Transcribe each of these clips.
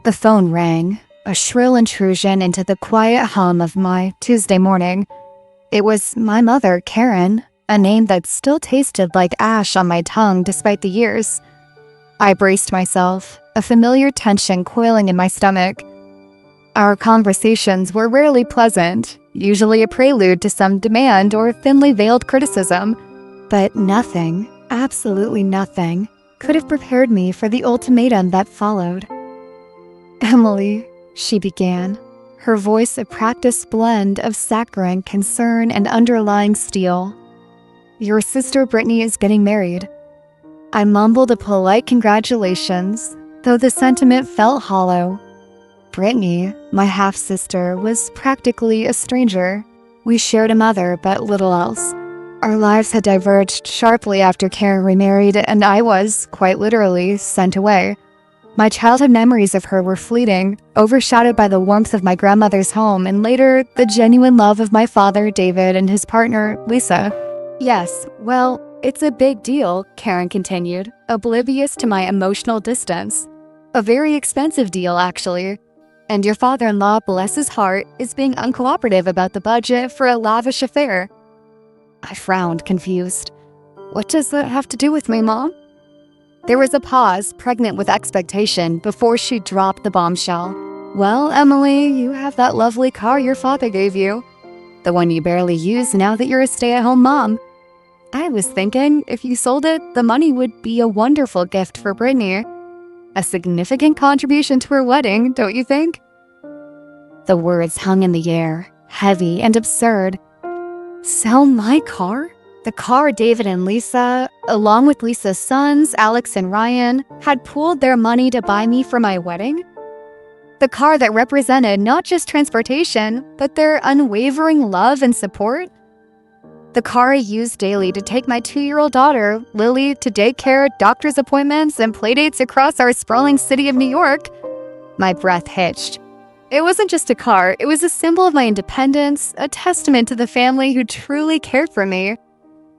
The phone rang, a shrill intrusion into the quiet hum of my Tuesday morning. It was my mother, Karen, a name that still tasted like ash on my tongue despite the years. I braced myself, a familiar tension coiling in my stomach. Our conversations were rarely pleasant, usually a prelude to some demand or thinly veiled criticism. But nothing, absolutely nothing, could have prepared me for the ultimatum that followed. "Emily," she began, her voice a practiced blend of saccharine concern and underlying steel. "Your sister Brittany is getting married." I mumbled a polite congratulations, though the sentiment felt hollow. Brittany, my half-sister, was practically a stranger. We shared a mother, but little else. Our lives had diverged sharply after Karen remarried, and I was, quite literally, sent away. My childhood memories of her were fleeting, overshadowed by the warmth of my grandmother's home and later, the genuine love of my father, David, and his partner, Lisa. "Yes, well, it's a big deal," Karen continued, oblivious to my emotional distance. "A very expensive deal, actually. And your father-in-law, bless his heart, is being uncooperative about the budget for a lavish affair." I frowned, confused. "What does that have to do with me, Mom?" There was a pause, pregnant with expectation, before she dropped the bombshell. "Well, Emily, you have that lovely car your father gave you. The one you barely use now that you're a stay-at-home mom. I was thinking, if you sold it, the money would be a wonderful gift for Brittany. A significant contribution to her wedding, don't you think?" The words hung in the air, heavy and absurd. Sell my car? The car David and Lisa, along with Lisa's sons, Alex and Ryan, had pooled their money to buy me for my wedding? The car that represented not just transportation, but their unwavering love and support? The car I used daily to take my 2-year-old daughter, Lily, to daycare, doctor's appointments, and playdates across our sprawling city of New York? My breath hitched. It wasn't just a car, it was a symbol of my independence, a testament to the family who truly cared for me.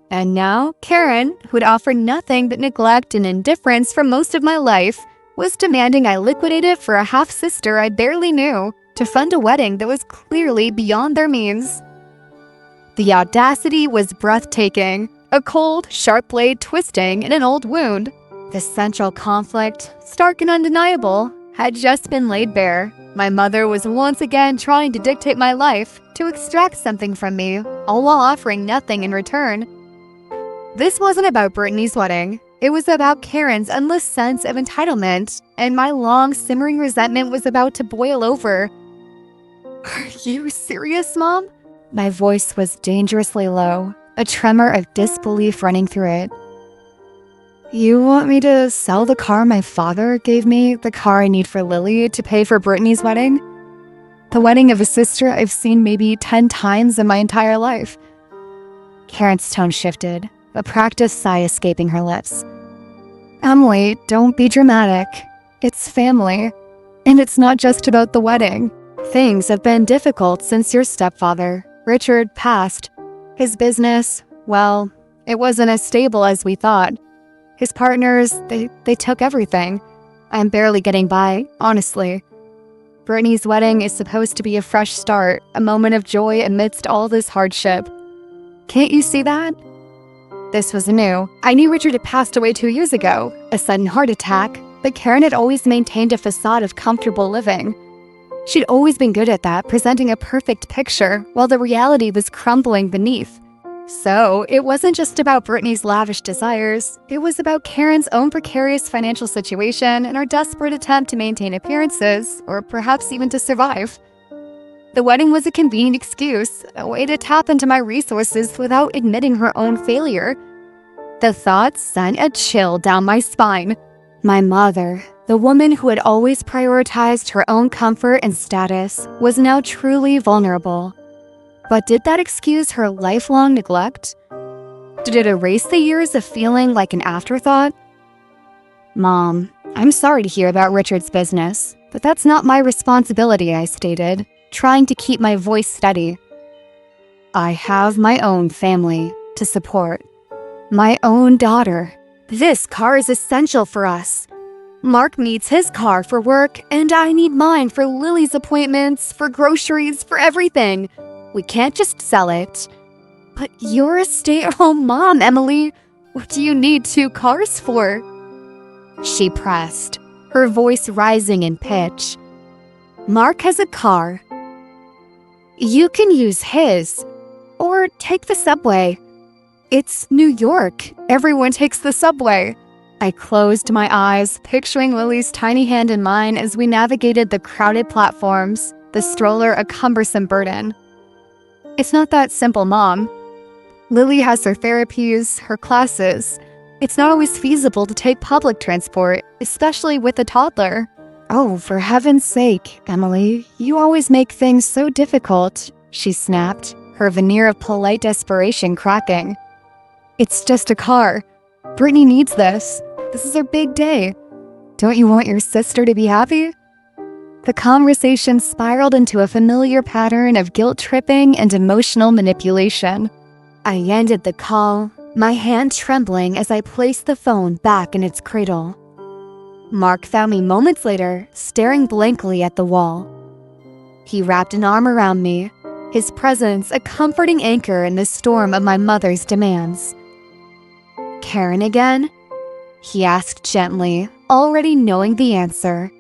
And now, Karen, who'd offered nothing but neglect and indifference for most of my life, was demanding I liquidate it for a half-sister I barely knew to fund a wedding that was clearly beyond their means. The audacity was breathtaking, a cold, sharp blade twisting in an old wound. The central conflict, stark and undeniable, had just been laid bare. My mother was once again trying to dictate my life, to extract something from me, all while offering nothing in return. This wasn't about Brittany's wedding. It was about Karen's endless sense of entitlement, and my long, simmering resentment was about to boil over. "Are you serious, Mom?" My voice was dangerously low, a tremor of disbelief running through it. "You want me to sell the car my father gave me, the car I need for Lily, to pay for Brittany's wedding? The wedding of a sister I've seen maybe 10 times in my entire life." Karen's tone shifted, a practiced sigh escaping her lips. "Emily, don't be dramatic. It's family. And it's not just about the wedding. Things have been difficult since your stepfather, Richard, passed. His business, well, it wasn't as stable as we thought. His partners, they took everything. I'm barely getting by, honestly. Brittany's wedding is supposed to be a fresh start, a moment of joy amidst all this hardship. Can't you see that?" This was new. I knew Richard had passed away 2 years ago, a sudden heart attack, but Karen had always maintained a facade of comfortable living. She'd always been good at that, presenting a perfect picture, while the reality was crumbling beneath. So, it wasn't just about Brittany's lavish desires, it was about Karen's own precarious financial situation and her desperate attempt to maintain appearances, or perhaps even to survive. The wedding was a convenient excuse, a way to tap into my resources without admitting her own failure. The thought sent a chill down my spine. My mother, the woman who had always prioritized her own comfort and status, was now truly vulnerable. But did that excuse her lifelong neglect? Did it erase the years of feeling like an afterthought? "Mom, I'm sorry to hear about Richard's business, but that's not my responsibility," I stated, trying to keep my voice steady. "I have my own family to support. My own daughter. This car is essential for us. Mark needs his car for work, and I need mine for Lily's appointments, for groceries, for everything. We can't just sell it. But you're a stay-at-home mom, Emily. What do you need 2 cars for? She pressed, her voice rising in pitch. Mark has a car. You can use his, or take the subway. It's New York. Everyone takes the subway. I closed my eyes, picturing Lily's tiny hand in mine as we navigated the crowded platforms, the stroller a cumbersome burden. It's not that simple, Mom. Lily has her therapies, her classes. It's not always feasible to take public transport, especially with a toddler. Oh, for heaven's sake, Emily, you always make things so difficult, she snapped, her veneer of polite desperation cracking. It's just a car. Brittany needs this. This is her big day. Don't you want your sister to be happy? The conversation spiraled into a familiar pattern of guilt-tripping and emotional manipulation. I ended the call, my hand trembling as I placed the phone back in its cradle. Mark found me moments later, staring blankly at the wall. He wrapped an arm around me, his presence a comforting anchor in the storm of my mother's demands. Karen again? He asked gently, already knowing the answer.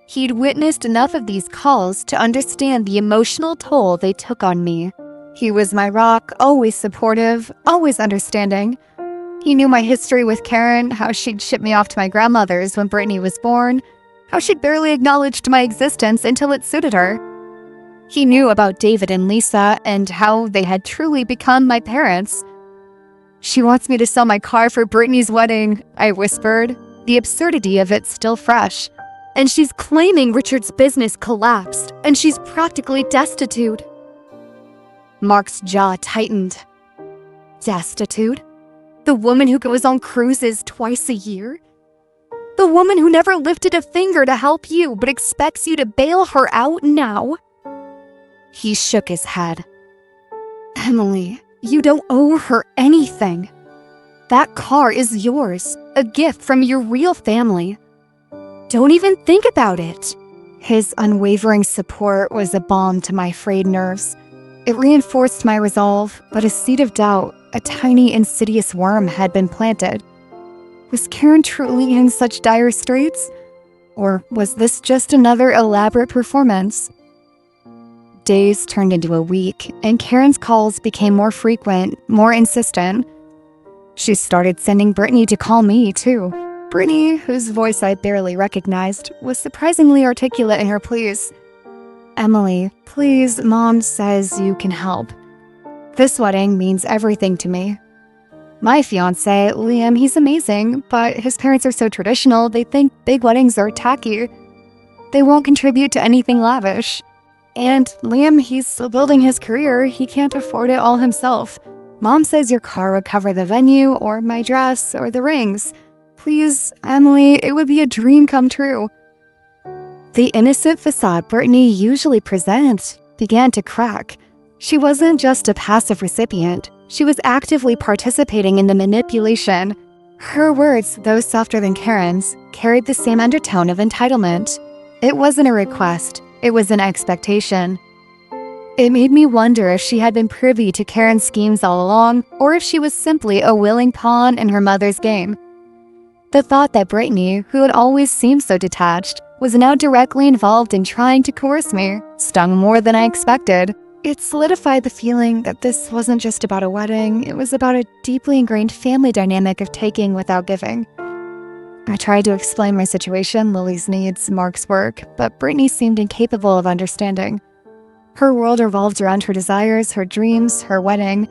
He'd witnessed enough of these calls to understand the emotional toll they took on me. He was my rock, always supportive, always understanding. He knew my history with Karen, how she'd ship me off to my grandmother's when Brittany was born, how she'd barely acknowledged my existence until it suited her. He knew about David and Lisa and how they had truly become my parents. She wants me to sell my car for Brittany's wedding, I whispered, the absurdity of it still fresh. And she's claiming Richard's business collapsed, and she's practically destitute. Mark's jaw tightened. Destitute? The woman who goes on cruises twice a year? The woman who never lifted a finger to help you but expects you to bail her out now? He shook his head. Emily, you don't owe her anything. That car is yours, a gift from your real family. Don't even think about it. His unwavering support was a balm to my frayed nerves. It reinforced my resolve, but a seed of doubt, a tiny insidious worm, had been planted. Was Karen truly in such dire straits? Or was this just another elaborate performance? Days turned into a week, and Karen's calls became more frequent, more insistent. She started sending Brittany to call me, too. Brittany, whose voice I barely recognized, was surprisingly articulate in her pleas. Emily, please, Mom says you can help. This wedding means everything to me. My fiancé, Liam, he's amazing, but his parents are so traditional, they think big weddings are tacky. They won't contribute to anything lavish. And Liam, he's still building his career, he can't afford it all himself. Mom says your car would cover the venue, or my dress, or the rings. Please, Emily, it would be a dream come true. The innocent facade Brittany usually presents began to crack. She wasn't just a passive recipient. She was actively participating in the manipulation. Her words, though softer than Karen's, carried the same undertone of entitlement. It wasn't a request. It was an expectation. It made me wonder if she had been privy to Karen's schemes all along, or if she was simply a willing pawn in her mother's game. The thought that Brittany, who had always seemed so detached, was now directly involved in trying to coerce me stung more than I expected. It solidified the feeling that this wasn't just about a wedding, it was about a deeply ingrained family dynamic of taking without giving. I tried to explain my situation, Lily's needs, Mark's work, but Brittany seemed incapable of understanding. Her world revolved around her desires, her dreams, her wedding.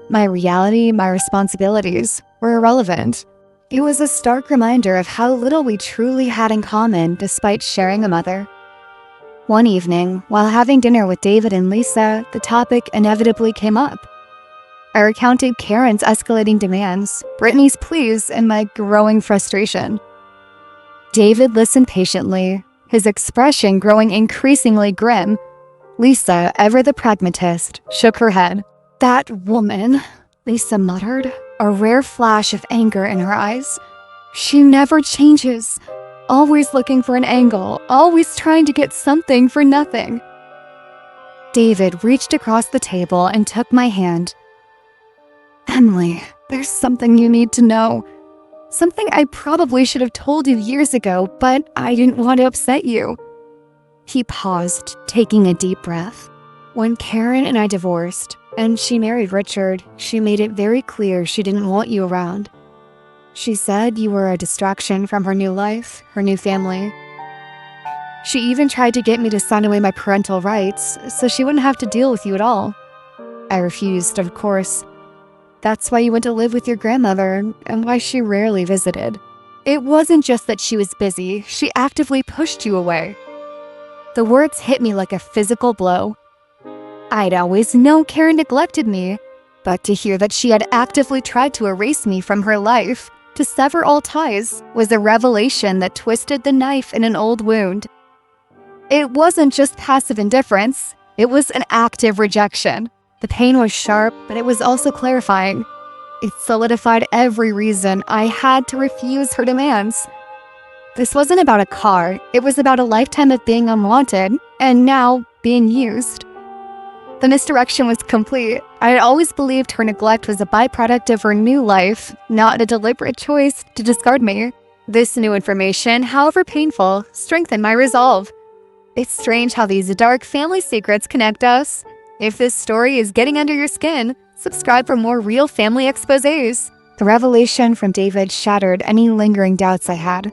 My reality, my responsibilities were irrelevant. It was a stark reminder of how little we truly had in common despite sharing a mother. One evening, while having dinner with David and Lisa, the topic inevitably came up. I recounted Karen's escalating demands, Brittany's pleas, and my growing frustration. David listened patiently, his expression growing increasingly grim. Lisa, ever the pragmatist, shook her head. That woman, Lisa muttered, a rare flash of anger in her eyes. She never changes. always looking for an angle, always trying to get something for nothing. David reached across the table and took my hand. Emily, there's something you need to know. Something I probably should have told you years ago, but I didn't want to upset you. He paused, taking a deep breath. When Karen and I divorced, and she married Richard, she made it very clear she didn't want you around. She said you were a distraction from her new life, her new family. She even tried to get me to sign away my parental rights so she wouldn't have to deal with you at all. I refused, of course. That's why you went to live with your grandmother and why she rarely visited. It wasn't just that she was busy, she actively pushed you away. The words hit me like a physical blow. I'd always known Karen neglected me, but to hear that she had actively tried to erase me from her life, to sever all ties, was a revelation that twisted the knife in an old wound. It wasn't just passive indifference, it was an active rejection. The pain was sharp, but it was also clarifying. It solidified every reason I had to refuse her demands. This wasn't about a car, it was about a lifetime of being unwanted, and now being used. The misdirection was complete. I had always believed her neglect was a byproduct of her new life, not a deliberate choice to discard me. This new information, however painful, strengthened my resolve. It's strange how these dark family secrets connect us. If this story is getting under your skin, subscribe for more real family exposés. The revelation from David shattered any lingering doubts I had.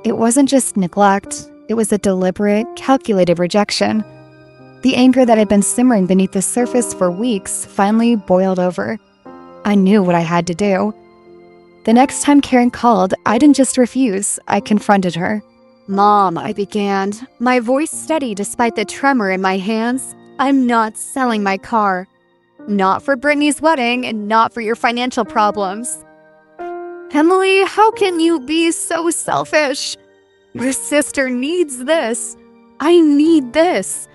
It wasn't just neglect, it was a deliberate, calculated rejection. The anger that had been simmering beneath the surface for weeks finally boiled over. I knew what I had to do. The next time Karen called, I didn't just refuse, I confronted her. "Mom," I began, my voice steady despite the tremor in my hands. "I'm not selling my car. Not for Brittany's wedding and not for your financial problems." "Emily, how can you be so selfish? Your sister needs this. I need this."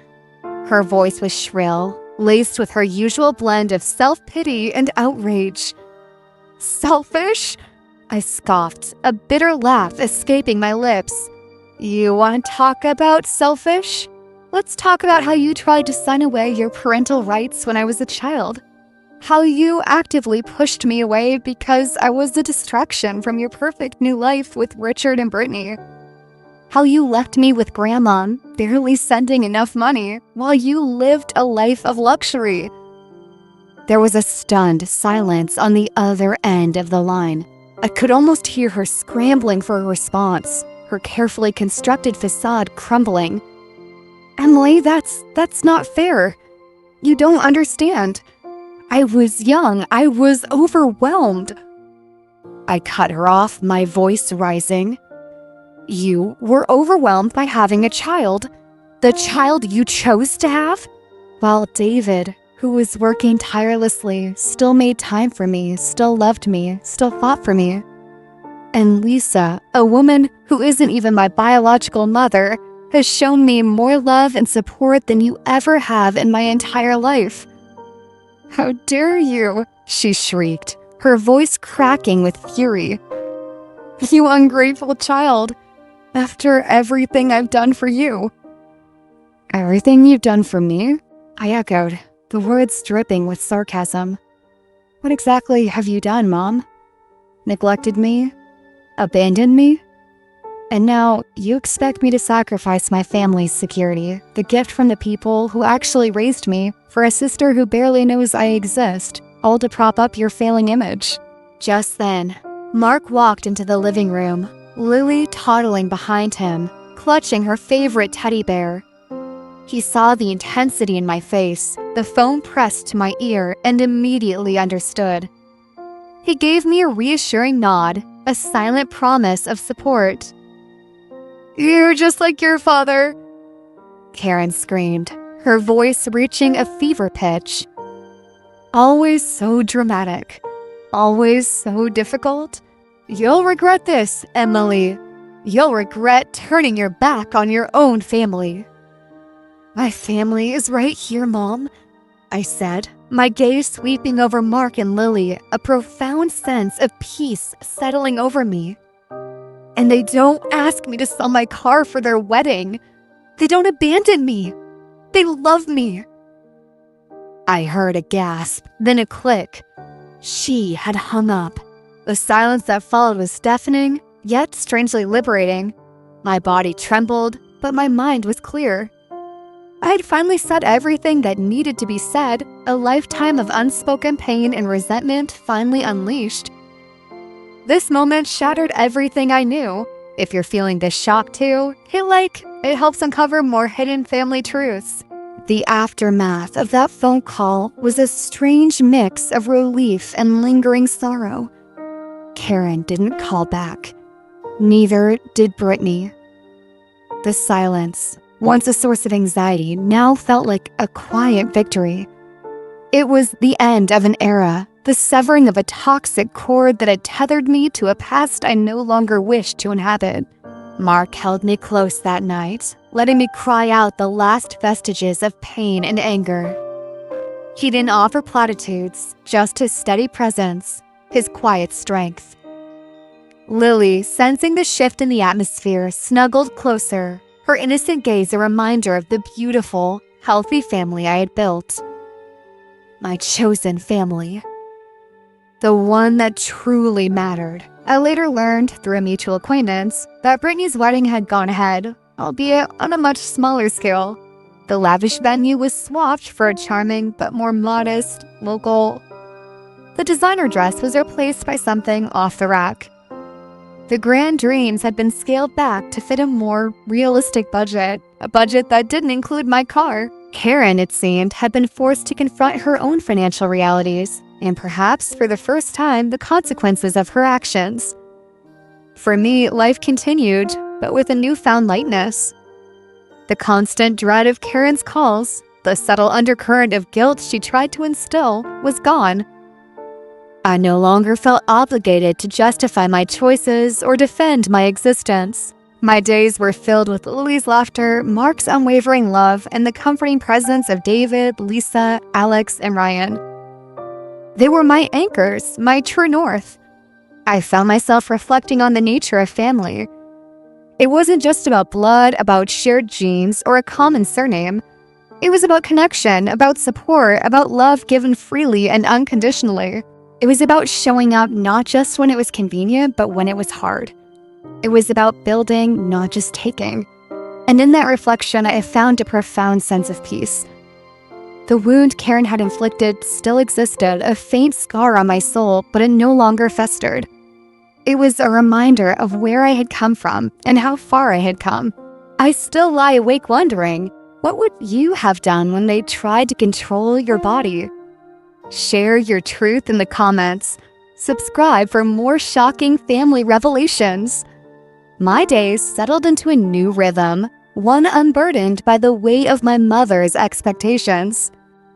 Her voice was shrill, laced with her usual blend of self-pity and outrage. "Selfish?" I scoffed, a bitter laugh escaping my lips. "You want to talk about selfish? Let's talk about how you tried to sign away your parental rights when I was a child. How you actively pushed me away because I was a distraction from your perfect new life with Richard and Brittany. How you left me with Grandma, barely sending enough money, while you lived a life of luxury." There was a stunned silence on the other end of the line. I could almost hear her scrambling for a response, her carefully constructed facade crumbling. "Emily, that's not fair. You don't understand. I was young. I was overwhelmed." I cut her off, my voice rising. "You were overwhelmed by having a child. The child you chose to have? While David, who was working tirelessly, still made time for me, still loved me, still fought for me. And Lisa, a woman who isn't even my biological mother, has shown me more love and support than you ever have in my entire life." "How dare you?" she shrieked, her voice cracking with fury. "You ungrateful child. After everything I've done for you." "Everything you've done for me?" I echoed, the words dripping with sarcasm. "What exactly have you done, Mom? Neglected me? Abandoned me? And now you expect me to sacrifice my family's security, the gift from the people who actually raised me, for a sister who barely knows I exist, all to prop up your failing image." Just then, Mark walked into the living room, Lily toddling behind him, clutching her favorite teddy bear. He saw the intensity in my face, the phone pressed to my ear, and immediately understood. He gave me a reassuring nod, a silent promise of support. "You're just like your father," Karen screamed, her voice reaching a fever pitch. "Always so dramatic. Always so difficult. You'll regret this, Emily. You'll regret turning your back on your own family." "My family is right here, Mom," I said, my gaze sweeping over Mark and Lily, a profound sense of peace settling over me. And they don't ask me to sell my car for their wedding. They don't abandon me. They love me. I heard a gasp, then a click. She had hung up. The silence that followed was deafening, yet strangely liberating. My body trembled, but my mind was clear. I had finally said everything that needed to be said, a lifetime of unspoken pain and resentment finally unleashed. This moment shattered everything I knew. If you're feeling this shock too, hit like. It helps uncover more hidden family truths. The aftermath of that phone call was a strange mix of relief and lingering sorrow. Karen didn't call back. Neither did Brittany. The silence, once a source of anxiety, now felt like a quiet victory. It was the end of an era, the severing of a toxic cord that had tethered me to a past I no longer wished to inhabit. Mark held me close that night, letting me cry out the last vestiges of pain and anger. He didn't offer platitudes, just his steady presence, his quiet strength. Lily, sensing the shift in the atmosphere, snuggled closer, her innocent gaze a reminder of the beautiful, healthy family I had built. My chosen family. The one that truly mattered. I later learned, through a mutual acquaintance, that Brittany's wedding had gone ahead, albeit on a much smaller scale. The lavish venue was swapped for a charming but more modest, local. The designer dress was replaced by something off the rack. The grand dreams had been scaled back to fit a more realistic budget, a budget that didn't include my car. Karen, it seemed, had been forced to confront her own financial realities, and perhaps for the first time, the consequences of her actions. For me, life continued, but with a newfound lightness. The constant dread of Karen's calls, the subtle undercurrent of guilt she tried to instill, was gone. I no longer felt obligated to justify my choices or defend my existence. My days were filled with Lily's laughter, Mark's unwavering love, and the comforting presence of David, Lisa, Alex, and Ryan. They were my anchors, my true north. I found myself reflecting on the nature of family. It wasn't just about blood, about shared genes, or a common surname. It was about connection, about support, about love given freely and unconditionally. It was about showing up not just when it was convenient, but when it was hard. It was about building, not just taking. And in that reflection, I found a profound sense of peace. The wound Karen had inflicted still existed, a faint scar on my soul, but it no longer festered. It was a reminder of where I had come from and how far I had come. I still lie awake wondering, what would you have done when they tried to control your body? Share your truth in the comments. Subscribe for more shocking family revelations. My days settled into a new rhythm, one unburdened by the weight of my mother's expectations.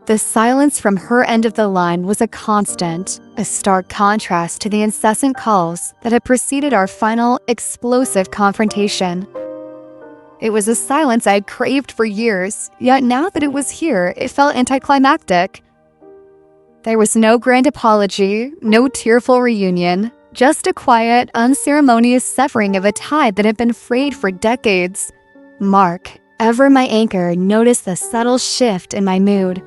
The silence from her end of the line was a constant, a stark contrast to the incessant calls that had preceded our final, explosive confrontation. It was a silence I had craved for years, yet now that it was here, it felt anticlimactic. There was no grand apology, no tearful reunion, just a quiet, unceremonious severing of a tie that had been frayed for decades. Mark, ever my anchor, noticed the subtle shift in my mood.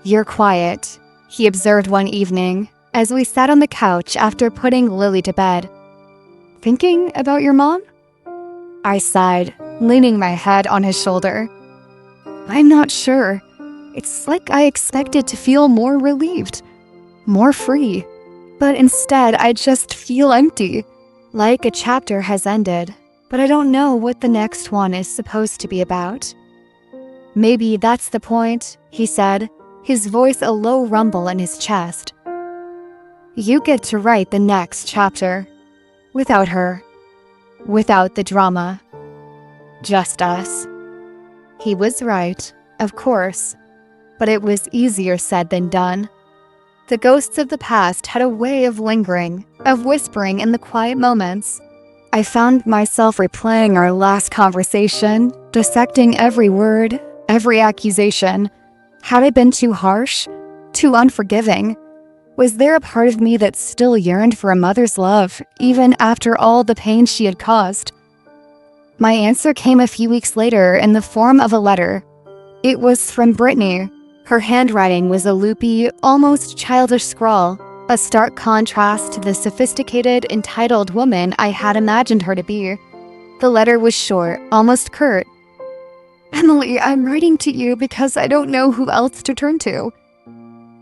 "You're quiet," he observed one evening, as we sat on the couch after putting Lily to bed. "Thinking about your mom?" I sighed, leaning my head on his shoulder. "I'm not sure. It's like I expected to feel more relieved, more free. But instead, I just feel empty, like a chapter has ended, but I don't know what the next one is supposed to be about." "Maybe that's the point," he said, his voice a low rumble in his chest. "You get to write the next chapter. Without her. Without the drama. Just us." He was right, of course. But it was easier said than done. The ghosts of the past had a way of lingering, of whispering in the quiet moments. I found myself replaying our last conversation, dissecting every word, every accusation. Had I been too harsh? Too unforgiving? Was there a part of me that still yearned for a mother's love, even after all the pain she had caused? My answer came a few weeks later in the form of a letter. It was from Brittany. Her handwriting was a loopy, almost childish scrawl, a stark contrast to the sophisticated, entitled woman I had imagined her to be. The letter was short, almost curt. "Emily, I'm writing to you because I don't know who else to turn to."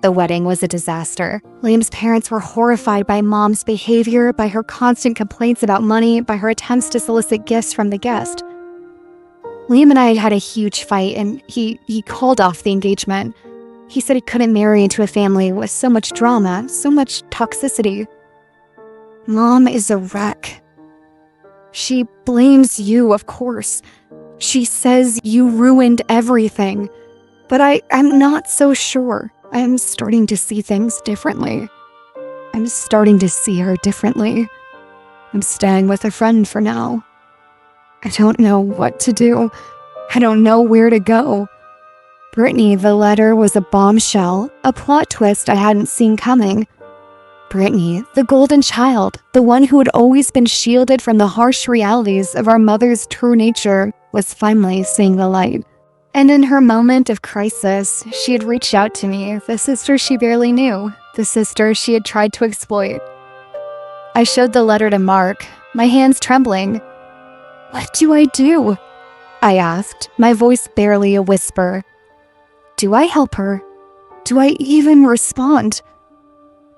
The wedding was a disaster. Liam's parents were horrified by Mom's behavior, by her constant complaints about money, by her attempts to solicit gifts from the guest. Liam and I had a huge fight, and he called off the engagement. He said he couldn't marry into a family with so much drama, so much toxicity. Mom is a wreck. She blames you, of course. She says you ruined everything. But I'm not so sure. I'm starting to see things differently. I'm starting to see her differently. I'm staying with a friend for now. I don't know what to do. I don't know where to go. Brittany, the letter was a bombshell, a plot twist I hadn't seen coming. Brittany, the golden child, the one who had always been shielded from the harsh realities of our mother's true nature, was finally seeing the light. And in her moment of crisis, she had reached out to me, the sister she barely knew, the sister she had tried to exploit. I showed the letter to Mark, my hands trembling. "What do I do?" I asked, my voice barely a whisper. Do I help her? Do I even respond?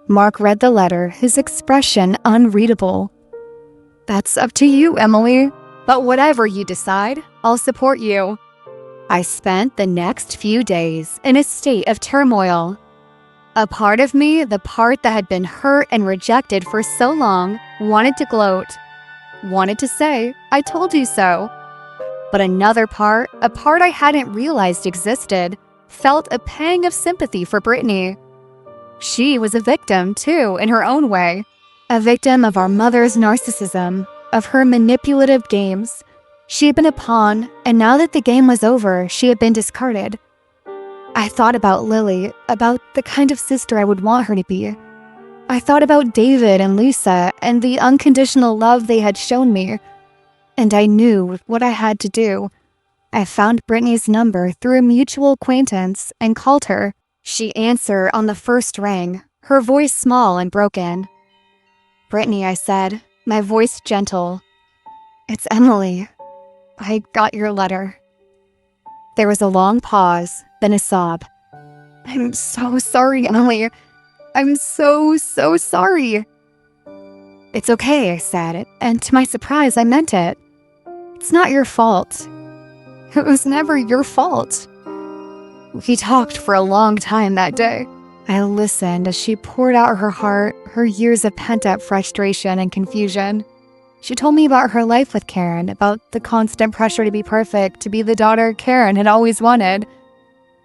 Mark read the letter, his expression unreadable. "That's up to you, Emily. But whatever you decide, I'll support you." I spent the next few days in a state of turmoil. A part of me, the part that had been hurt and rejected for so long, wanted to gloat, wanted to say, "I told you so." But another part, a part I hadn't realized existed, felt a pang of sympathy for Brittany. She was a victim, too, in her own way. A victim of our mother's narcissism, of her manipulative games. She had been a pawn, and now that the game was over, she had been discarded. I thought about Lily, about the kind of sister I would want her to be. I thought about David and Lisa and the unconditional love they had shown me. And I knew what I had to do. I found Brittany's number through a mutual acquaintance and called her. She answered on the first ring, her voice small and broken. "Brittany," I said, my voice gentle. "It's Emily. I got your letter." There was a long pause, then a sob. "I'm so sorry, Emily. I'm so sorry." "It's okay," I said, and to my surprise, I meant it. "It's not your fault. It was never your fault." We talked for a long time that day. I listened as she poured out her heart, her years of pent-up frustration and confusion. She told me about her life with Karen, about the constant pressure to be perfect, to be the daughter Karen had always wanted.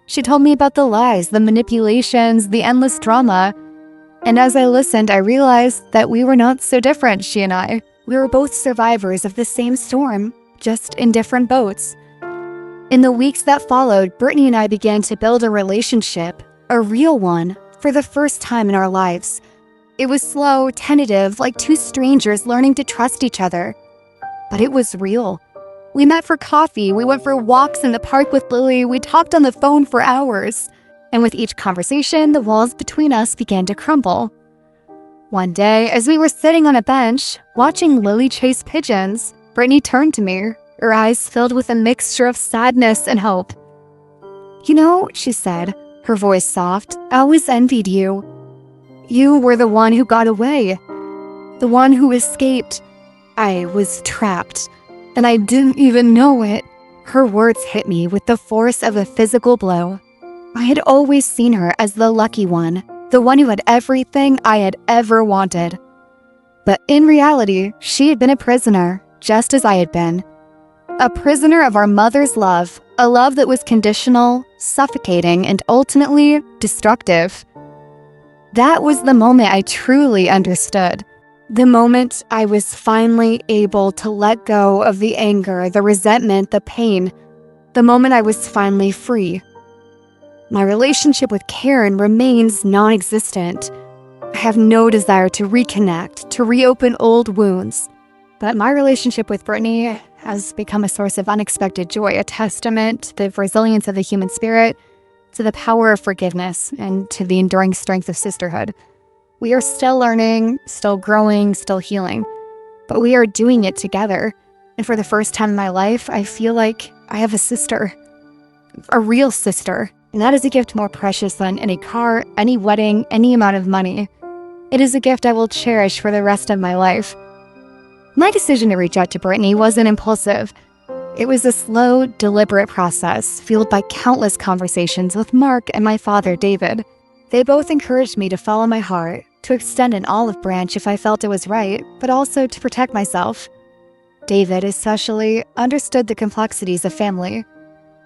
She told me about the lies, the manipulations, the endless drama. And as I listened, I realized that we were not so different, she and I. We were both survivors of the same storm, just in different boats. In the weeks that followed, Brittany and I began to build a relationship, a real one, for the first time in our lives. It was slow, tentative, like two strangers learning to trust each other. But it was real. We met for coffee, we went for walks in the park with Lily, we talked on the phone for hours. And with each conversation, the walls between us began to crumble. One day, as we were sitting on a bench, watching Lily chase pigeons, Brittany turned to me, her eyes filled with a mixture of sadness and hope. "You know," she said, her voice soft, "I always envied you. You were the one who got away, the one who escaped. I was trapped, and I didn't even know it." Her words hit me with the force of a physical blow. I had always seen her as the lucky one, the one who had everything I had ever wanted. But in reality, she had been a prisoner, just as I had been. A prisoner of our mother's love, a love that was conditional, suffocating, and ultimately destructive. That was the moment I truly understood. The moment I was finally able to let go of the anger, the resentment, the pain. The moment I was finally free. My relationship with Karen remains non-existent. I have no desire to reconnect, to reopen old wounds. But my relationship with Brittany has become a source of unexpected joy, a testament to the resilience of the human spirit, to the power of forgiveness, and to the enduring strength of sisterhood. We are still learning, still growing, still healing, but we are doing it together. And for the first time in my life, I feel like I have a sister, a real sister. And that is a gift more precious than any car, any wedding, any amount of money. It is a gift I will cherish for the rest of my life. My decision to reach out to Brittany wasn't impulsive. It was a slow, deliberate process fueled by countless conversations with Mark and my father, David. They both encouraged me to follow my heart, to extend an olive branch if I felt it was right, but also to protect myself. David especially understood the complexities of family.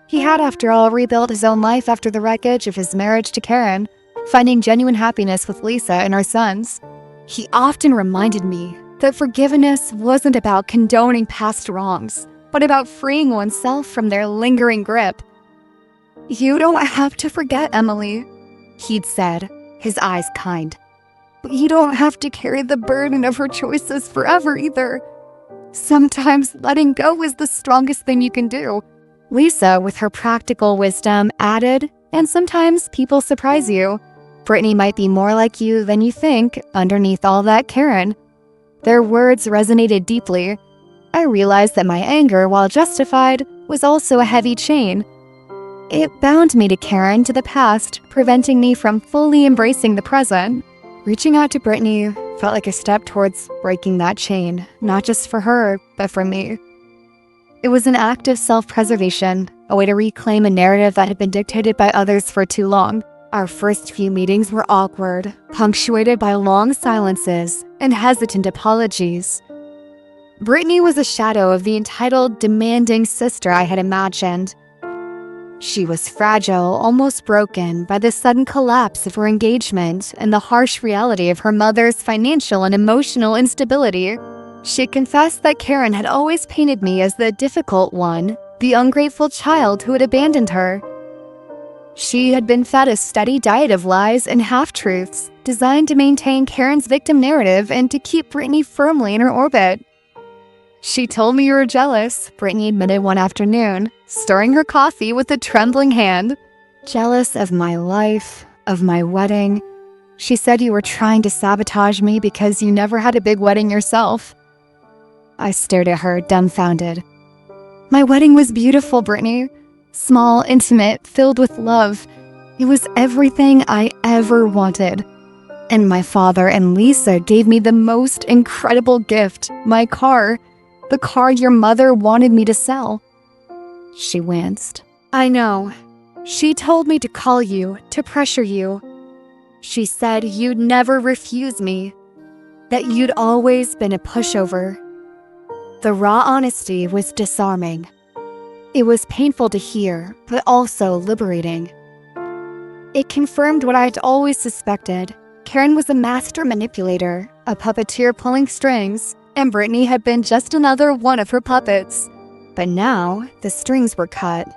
He had, after all, rebuilt his own life after the wreckage of his marriage to Karen, finding genuine happiness with Lisa and our sons. He often reminded me that forgiveness wasn't about condoning past wrongs, but about freeing oneself from their lingering grip. "You don't have to forget, Emily," he'd said, his eyes kind. "But you don't have to carry the burden of her choices forever either. Sometimes letting go is the strongest thing you can do." Lisa, with her practical wisdom, added, "And sometimes people surprise you. Brittany might be more like you than you think underneath all that Karen." Their words resonated deeply. I realized that my anger, while justified, was also a heavy chain. It bound me to Karen, to the past, preventing me from fully embracing the present. Reaching out to Brittany felt like a step towards breaking that chain, not just for her, but for me. It was an act of self-preservation, a way to reclaim a narrative that had been dictated by others for too long. Our first few meetings were awkward, punctuated by long silences and hesitant apologies. Brittany was a shadow of the entitled, demanding sister I had imagined. She was fragile, almost broken by the sudden collapse of her engagement and the harsh reality of her mother's financial and emotional instability. She confessed that Karen had always painted me as the difficult one, the ungrateful child who had abandoned her. She had been fed a steady diet of lies and half-truths, designed to maintain Karen's victim narrative and to keep Brittany firmly in her orbit. "She told me you were jealous," Brittany admitted one afternoon, stirring her coffee with a trembling hand. "Jealous of my life, of my wedding. She said you were trying to sabotage me because you never had a big wedding yourself." I stared at her, dumbfounded. "My wedding was beautiful, Brittany. Small, intimate, filled with love. It was everything I ever wanted. And my father and Lisa gave me the most incredible gift, my car. The car your mother wanted me to sell." She winced. "I know. She told me to call you, to pressure you. She said you'd never refuse me, that you'd always been a pushover." The raw honesty was disarming. It was painful to hear, but also liberating. It confirmed what I had always suspected. Karen was a master manipulator, a puppeteer pulling strings, and Brittany had been just another one of her puppets. But now, the strings were cut.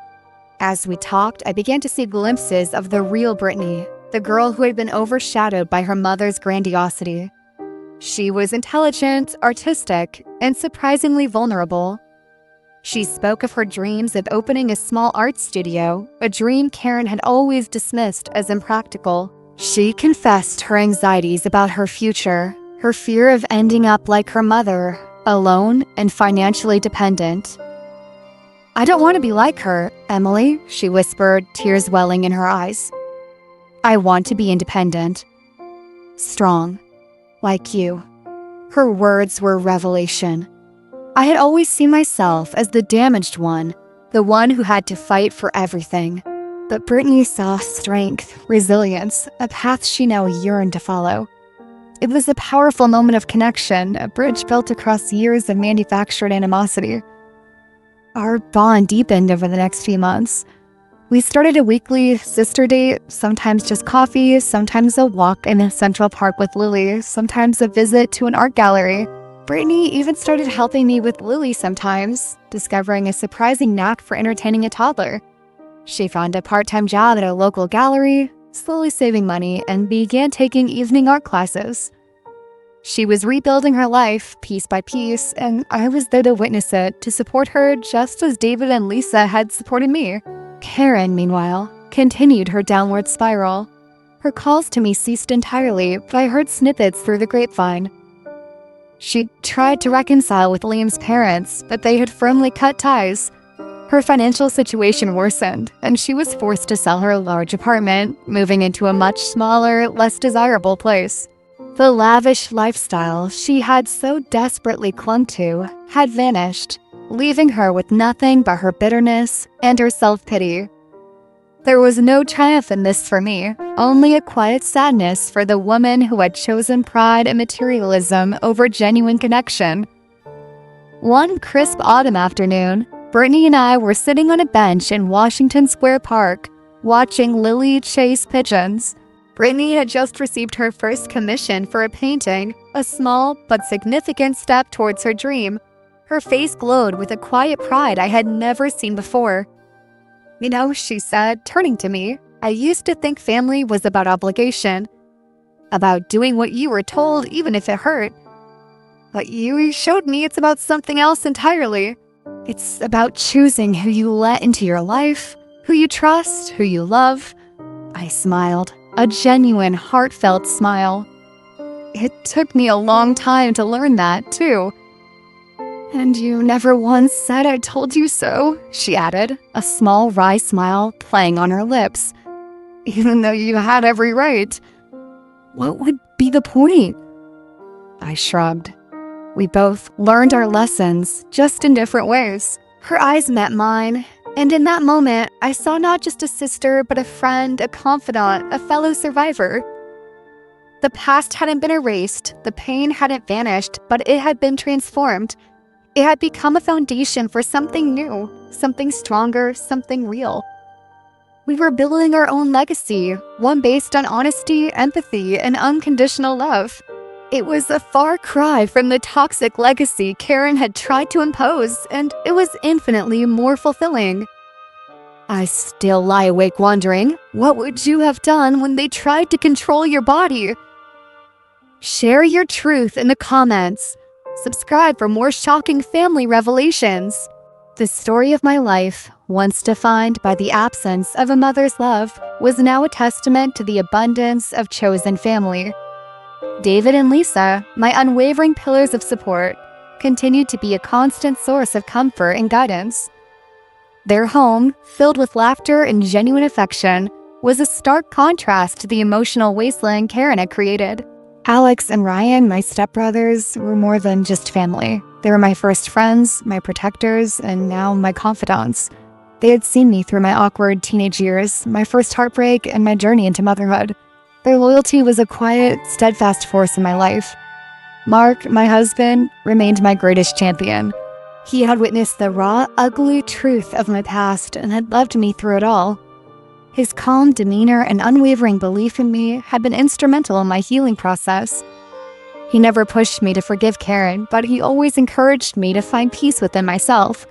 As we talked, I began to see glimpses of the real Brittany, the girl who had been overshadowed by her mother's grandiosity. She was intelligent, artistic, and surprisingly vulnerable. She spoke of her dreams of opening a small art studio, a dream Karen had always dismissed as impractical. She confessed her anxieties about her future, her fear of ending up like her mother, alone and financially dependent. "I don't want to be like her, Emily," she whispered, tears welling in her eyes. "I want to be independent. Strong. Like you." Her words were revelation. I had always seen myself as the damaged one, the one who had to fight for everything. But Brittany saw strength, resilience, a path she now yearned to follow. It was a powerful moment of connection, a bridge built across years of manufactured animosity. Our bond deepened over the next few months. We started a weekly sister date, sometimes just coffee, sometimes a walk in Central Park with Lily, sometimes a visit to an art gallery. Brittany even started helping me with Lily sometimes, discovering a surprising knack for entertaining a toddler. She found a part-time job at a local gallery, slowly saving money, and began taking evening art classes. She was rebuilding her life piece by piece, and I was there to witness it, to support her just as David and Lisa had supported me. Karen, meanwhile, continued her downward spiral. Her calls to me ceased entirely, but I heard snippets through the grapevine. She tried to reconcile with Liam's parents, but they had firmly cut ties. Her financial situation worsened, and she was forced to sell her large apartment, moving into a much smaller, less desirable place. The lavish lifestyle she had so desperately clung to had vanished, leaving her with nothing but her bitterness and her self-pity. There was no triumph in this for me, only a quiet sadness for the woman who had chosen pride and materialism over genuine connection. One crisp autumn afternoon, Brittany and I were sitting on a bench in Washington Square Park, watching Lily chase pigeons. Brittany had just received her first commission for a painting, a small but significant step towards her dream. Her face glowed with a quiet pride I had never seen before. "You know," she said, turning to me, "I used to think family was about obligation, about doing what you were told even if it hurt. But you showed me it's about something else entirely. It's about choosing who you let into your life, who you trust, who you love." I smiled, a genuine, heartfelt smile. "It took me a long time to learn that, too." "And you never once said I told you so," she added, a small wry smile playing on her lips. "Even though you had every right. What would be the point?" I shrugged. We both learned our lessons, just in different ways. Her eyes met mine, and in that moment, I saw not just a sister, but a friend, a confidant, a fellow survivor. The past hadn't been erased, the pain hadn't vanished, but it had been transformed. It had become a foundation for something new, something stronger, something real. We were building our own legacy, one based on honesty, empathy, and unconditional love. It was a far cry from the toxic legacy Karen had tried to impose, and it was infinitely more fulfilling. I still lie awake wondering, what would you have done when they tried to control your body? Share your truth in the comments. Subscribe for more shocking family revelations. The story of my life, once defined by the absence of a mother's love, was now a testament to the abundance of chosen family. David and Lisa, my unwavering pillars of support, continued to be a constant source of comfort and guidance. Their home, filled with laughter and genuine affection, was a stark contrast to the emotional wasteland Karen had created. Alex and Ryan, my stepbrothers, were more than just family. They were my first friends, my protectors, and now my confidants. They had seen me through my awkward teenage years, my first heartbreak, and my journey into motherhood. Their loyalty was a quiet, steadfast force in my life. Mark, my husband, remained my greatest champion. He had witnessed the raw, ugly truth of my past and had loved me through it all. His calm demeanor and unwavering belief in me had been instrumental in my healing process. He never pushed me to forgive Karen, but he always encouraged me to find peace within myself.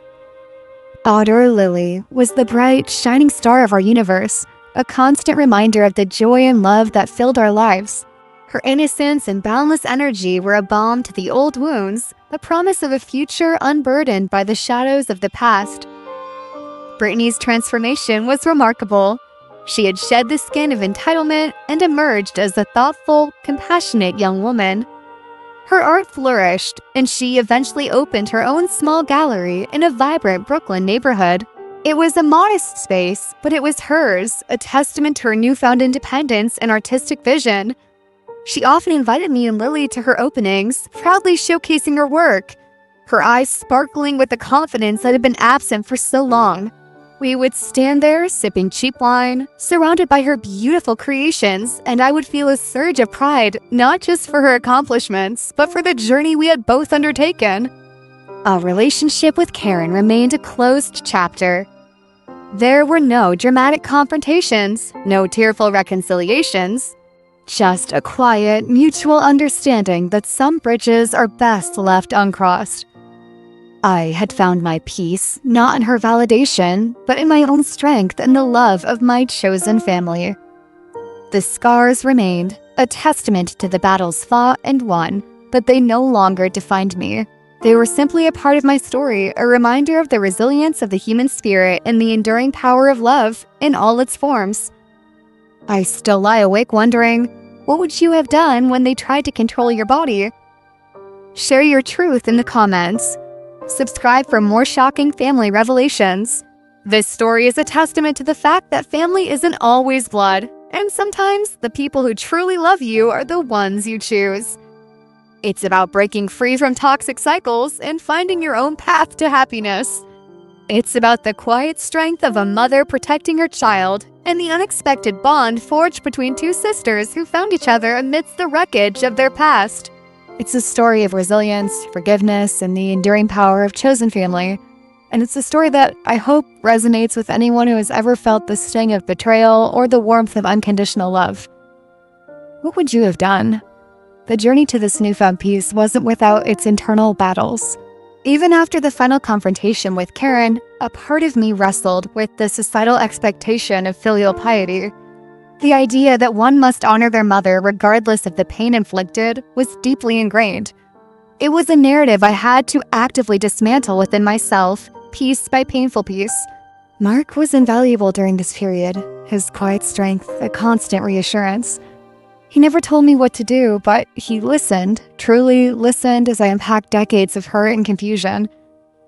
Daughter Lily was the bright, shining star of our universe, a constant reminder of the joy and love that filled our lives. Her innocence and boundless energy were a balm to the old wounds, a promise of a future unburdened by the shadows of the past. Brittany's transformation was remarkable. She had shed the skin of entitlement and emerged as a thoughtful, compassionate young woman. Her art flourished, and she eventually opened her own small gallery in a vibrant Brooklyn neighborhood. It was a modest space, but it was hers, a testament to her newfound independence and artistic vision. She often invited me and Lily to her openings, proudly showcasing her work, her eyes sparkling with the confidence that had been absent for so long. We would stand there, sipping cheap wine, surrounded by her beautiful creations, and I would feel a surge of pride, not just for her accomplishments, but for the journey we had both undertaken. Our relationship with Karen remained a closed chapter. There were no dramatic confrontations, no tearful reconciliations, just a quiet, mutual understanding that some bridges are best left uncrossed. I had found my peace, not in her validation, but in my own strength and the love of my chosen family. The scars remained, a testament to the battles fought and won, but they no longer defined me. They were simply a part of my story, a reminder of the resilience of the human spirit and the enduring power of love in all its forms. I still lie awake wondering, what would you have done when they tried to control your body? Share your truth in the comments. Subscribe for more shocking family revelations. This story is a testament to the fact that family isn't always blood, and sometimes the people who truly love you are the ones you choose. It's about breaking free from toxic cycles and finding your own path to happiness. It's about the quiet strength of a mother protecting her child and the unexpected bond forged between two sisters who found each other amidst the wreckage of their past. It's a story of resilience, forgiveness, and the enduring power of chosen family. And it's a story that I hope resonates with anyone who has ever felt the sting of betrayal or the warmth of unconditional love. What would you have done? The journey to this newfound peace wasn't without its internal battles. Even after the final confrontation with Karen, a part of me wrestled with the societal expectation of filial piety. The idea that one must honor their mother regardless of the pain inflicted was deeply ingrained. It was a narrative I had to actively dismantle within myself, piece by painful piece. Mark was invaluable during this period, his quiet strength a constant reassurance. He never told me what to do, but he listened, truly listened as I unpacked decades of hurt and confusion.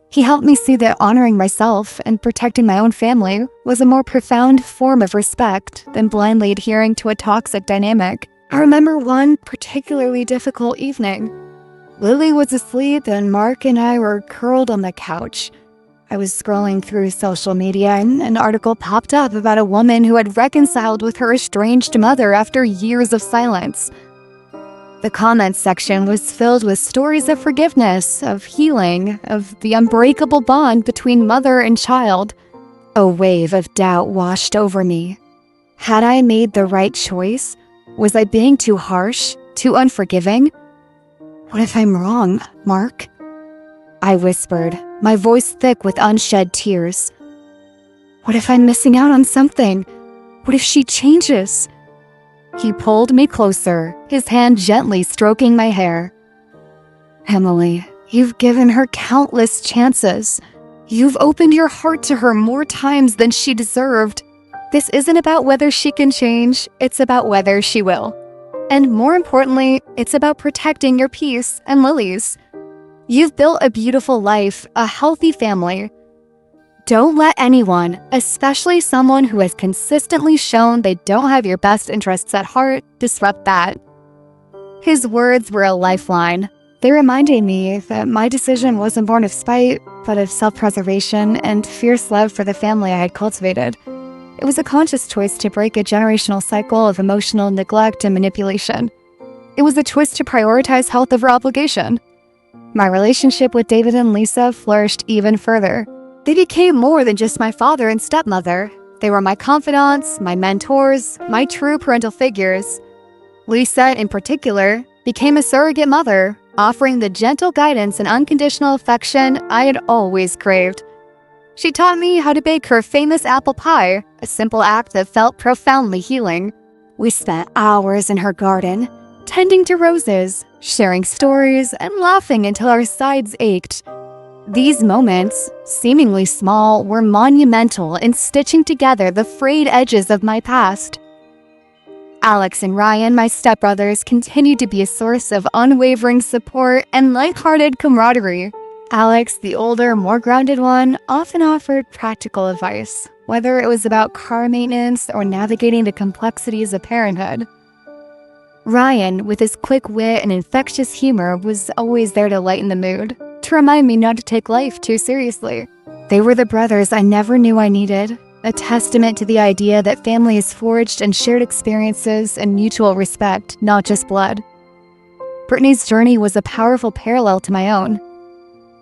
He helped me see that honoring myself and protecting my own family was a more profound form of respect than blindly adhering to a toxic dynamic. I remember one particularly difficult evening. Lily was asleep and Mark and I were curled on the couch. I was scrolling through social media and an article popped up about a woman who had reconciled with her estranged mother after years of silence. The comments section was filled with stories of forgiveness, of healing, of the unbreakable bond between mother and child. A wave of doubt washed over me. Had I made the right choice? Was I being too harsh, too unforgiving? What if I'm wrong, Mark? I whispered, my voice thick with unshed tears. What if I'm missing out on something? What if she changes? He pulled me closer, his hand gently stroking my hair. Emily, you've given her countless chances. You've opened your heart to her more times than she deserved. This isn't about whether she can change, it's about whether she will. And more importantly, it's about protecting your peace and Lily's. You've built a beautiful life, a healthy family. Don't let anyone, especially someone who has consistently shown they don't have your best interests at heart, disrupt that. His words were a lifeline. They reminded me that my decision wasn't born of spite, but of self-preservation and fierce love for the family I had cultivated. It was a conscious choice to break a generational cycle of emotional neglect and manipulation. It was a choice to prioritize health over obligation. My relationship with David and Lisa flourished even further. They became more than just my father and stepmother. They were my confidants, my mentors, my true parental figures. Lisa, in particular, became a surrogate mother, offering the gentle guidance and unconditional affection I had always craved. She taught me how to bake her famous apple pie, a simple act that felt profoundly healing. We spent hours in her garden, tending to roses, sharing stories, and laughing until our sides ached. These moments, seemingly small, were monumental in stitching together the frayed edges of my past. Alex and Ryan, my stepbrothers, continued to be a source of unwavering support and lighthearted camaraderie. Alex, the older, more grounded one, often offered practical advice, whether it was about car maintenance or navigating the complexities of parenthood. Ryan, with his quick wit and infectious humor, was always there to lighten the mood, to remind me not to take life too seriously. They were the brothers I never knew I needed, a testament to the idea that family is forged in shared experiences and mutual respect, not just blood. Brittany's journey was a powerful parallel to my own.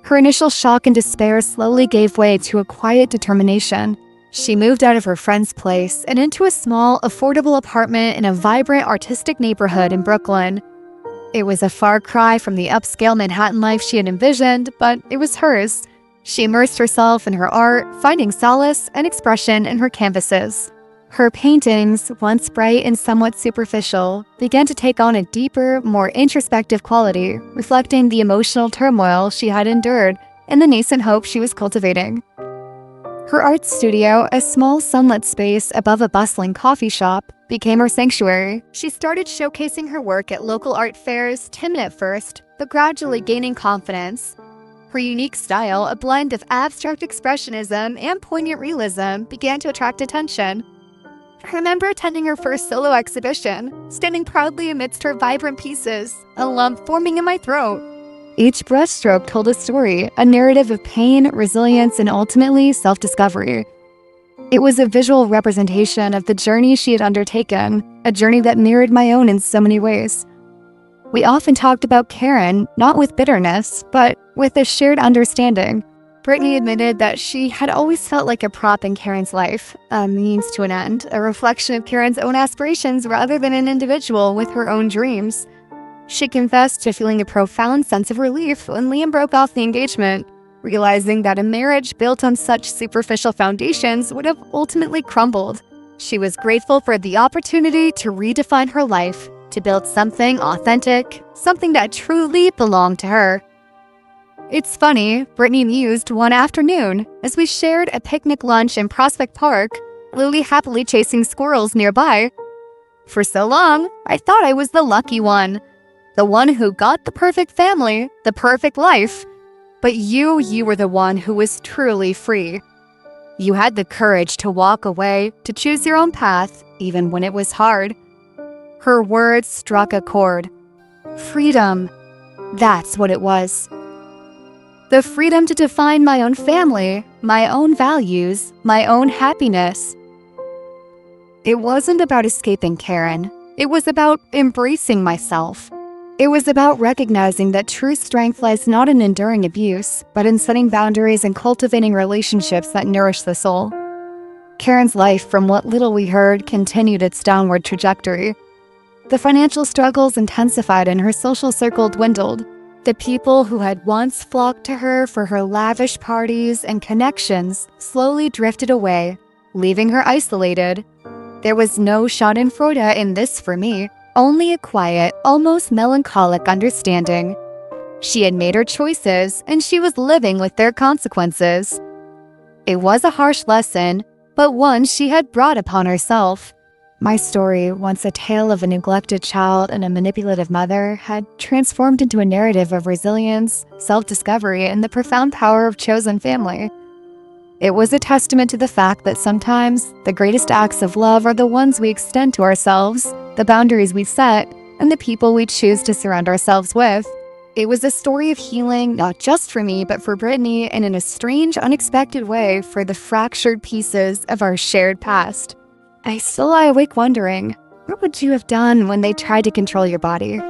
Her initial shock and despair slowly gave way to a quiet determination. She moved out of her friend's place and into a small, affordable apartment in a vibrant, artistic neighborhood in Brooklyn. It was a far cry from the upscale Manhattan life she had envisioned, but it was hers. She immersed herself in her art, finding solace and expression in her canvases. Her paintings, once bright and somewhat superficial, began to take on a deeper, more introspective quality, reflecting the emotional turmoil she had endured and the nascent hope she was cultivating. Her art studio, a small sunlit space above a bustling coffee shop, became her sanctuary. She started showcasing her work at local art fairs, timid at first, but gradually gaining confidence. Her unique style, a blend of abstract expressionism and poignant realism, began to attract attention. I remember attending her first solo exhibition, standing proudly amidst her vibrant pieces, a lump forming in my throat. Each brushstroke told a story, a narrative of pain, resilience, and ultimately self-discovery. It was a visual representation of the journey she had undertaken, a journey that mirrored my own in so many ways. We often talked about Karen, not with bitterness, but with a shared understanding. Brittany admitted that she had always felt like a prop in Karen's life, a means to an end, a reflection of Karen's own aspirations rather than an individual with her own dreams. She confessed to feeling a profound sense of relief when Liam broke off the engagement, realizing that a marriage built on such superficial foundations would have ultimately crumbled. She was grateful for the opportunity to redefine her life, to build something authentic, something that truly belonged to her. It's funny, Brittany mused one afternoon as we shared a picnic lunch in Prospect Park, Lily happily chasing squirrels nearby. For so long, I thought I was the lucky one, the one who got the perfect family, the perfect life. But you were the one who was truly free. You had the courage to walk away, to choose your own path, even when it was hard. Her words struck a chord. Freedom. That's what it was. The freedom to define my own family, my own values, my own happiness. It wasn't about escaping Karen. It was about embracing myself. It was about recognizing that true strength lies not in enduring abuse, but in setting boundaries and cultivating relationships that nourish the soul. Karen's life, from what little we heard, continued its downward trajectory. The financial struggles intensified and her social circle dwindled. The people who had once flocked to her for her lavish parties and connections slowly drifted away, leaving her isolated. There was no schadenfreude in this for me, only a quiet, almost melancholic understanding. She had made her choices, and she was living with their consequences. It was a harsh lesson, but one she had brought upon herself. My story, once a tale of a neglected child and a manipulative mother, had transformed into a narrative of resilience, self-discovery, and the profound power of chosen family. It was a testament to the fact that sometimes the greatest acts of love are the ones we extend to ourselves, the boundaries we set, and the people we choose to surround ourselves with. It was a story of healing, not just for me, but for Brittany, and in a strange, unexpected way for the fractured pieces of our shared past. I still lie awake wondering, what would you have done when they tried to control your body?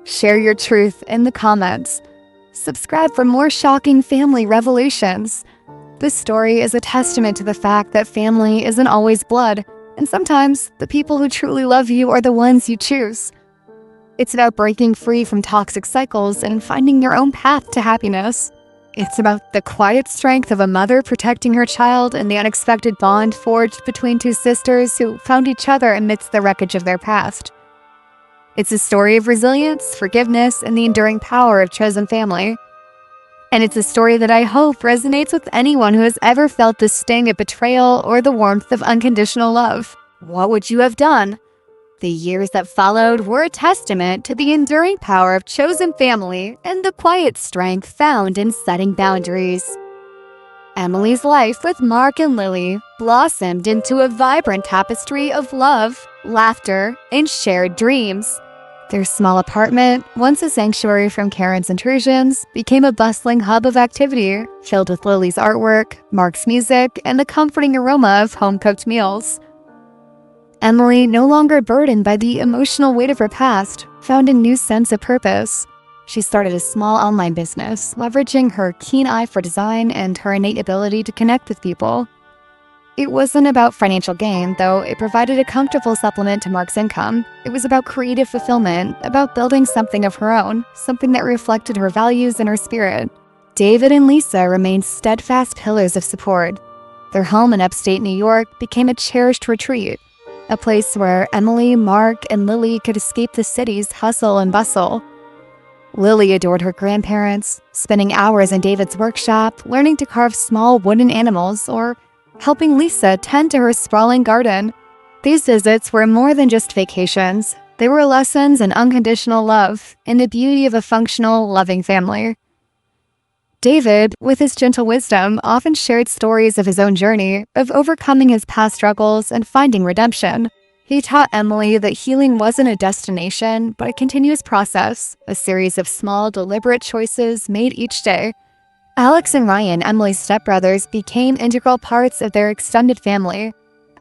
Share your truth in the comments. Subscribe for more shocking family revelations. This story is a testament to the fact that family isn't always blood, and sometimes the people who truly love you are the ones you choose. It's about breaking free from toxic cycles and finding your own path to happiness. It's about the quiet strength of a mother protecting her child and the unexpected bond forged between two sisters who found each other amidst the wreckage of their past. It's a story of resilience, forgiveness, and the enduring power of chosen family. And it's a story that I hope resonates with anyone who has ever felt the sting of betrayal or the warmth of unconditional love. What would you have done? The years that followed were a testament to the enduring power of chosen family and the quiet strength found in setting boundaries. Emily's life with Mark and Lily blossomed into a vibrant tapestry of love, laughter, and shared dreams. Their small apartment, once a sanctuary from Karen's intrusions, became a bustling hub of activity, filled with Lily's artwork, Mark's music, and the comforting aroma of home-cooked meals. Emily, no longer burdened by the emotional weight of her past, found a new sense of purpose. She started a small online business, leveraging her keen eye for design and her innate ability to connect with people. It wasn't about financial gain, though it provided a comfortable supplement to Mark's income. It was about creative fulfillment, about building something of her own, something that reflected her values and her spirit. David and Lisa remained steadfast pillars of support. Their home in upstate New York became a cherished retreat, a place where Emily, Mark, and Lily could escape the city's hustle and bustle. Lily adored her grandparents, spending hours in David's workshop, learning to carve small wooden animals, or helping Lisa tend to her sprawling garden. These visits were more than just vacations. They were lessons in unconditional love and the beauty of a functional, loving family. David, with his gentle wisdom, often shared stories of his own journey, of overcoming his past struggles and finding redemption. He taught Emily that healing wasn't a destination, but a continuous process, a series of small, deliberate choices made each day. Alex and Ryan, Emily's stepbrothers, became integral parts of their extended family.